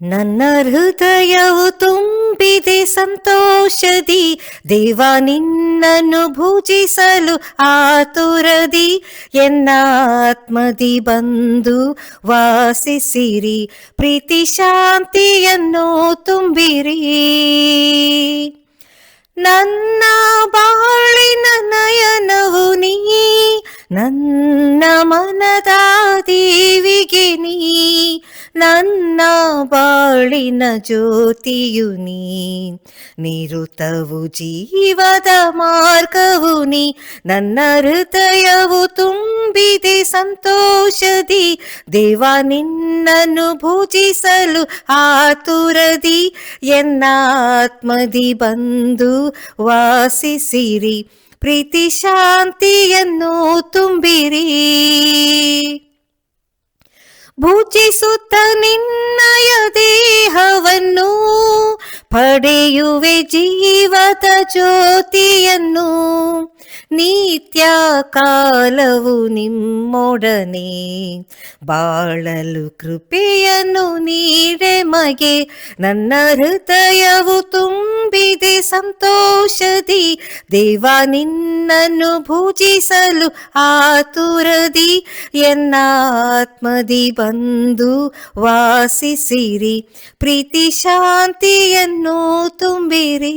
ನನ್ನ ಹೃದಯವು ತುಂಬಿದೆ ಸಂತೋಷದಿ, ದೇವ ನಿನ್ನನ್ನು ಭುಜಿಸಲು ಆತುರದಿ. ಎನ್ನ ಆತ್ಮದಿ ಬಂದು ವಾಸಿಸಿರಿ, ಪ್ರೀತಿ ಶಾಂತಿಯನ್ನು ತುಂಬಿರಿ. ನನ್ನ ಬಾಳಿನ ನಯನವು ನೀ, ನನ್ನ ಮನದ ದೇವಿಗೆ ನೀ, ನನ್ನ ಬಾಳಿನ ಜ್ಯೋತಿಯು ನೀ, ನಿರುತವು ಜೀವದ ಮಾರ್ಗವು ನೀ. ನನ್ನ ಹೃದಯವು ತುಂಬಿದೆ ಸಂತೋಷದಿ, ದೇವ ನಿನ್ನನ್ನು ಭುಜಿಸಲು ಆತುರದಿ. ಎನ್ನ ಆತ್ಮದಿ ಬಂದು ವಾಸಿಸಿರಿ, ಪ್ರೀತಿ ಶಾಂತಿಯನ್ನು ತುಂಬಿರಿ. ಭುಜಿಸುತ್ತ ನಿನ್ನಯ ದೇಹವನ್ನು, ಪಡೆಯುವೆ ಜೀವದ ಜ್ಯೋತಿಯನ್ನು. ನಿತ್ಯ ಕಾಲವು ನಿಮ್ಮೊಡನೆ ಬಾಳಲು ಕೃಪೆಯನ್ನು ನೀಡೆ ಮಗೆ. ನನ್ನ ಹೃದಯವು ತುಂಬಿದೆ ಸಂತೋಷದಿ, ದೇವ ನಿನ್ನನ್ನು ಭುಜಿಸಲು ಆತುರದಿ. ಎನ್ನ ಆತ್ಮದಿ ಬಂದು ವಾಸಿಸಿರಿ, ಪ್ರೀತಿ ಶಾಂತಿಯನ್ನು ತುಂಬಿರಿ.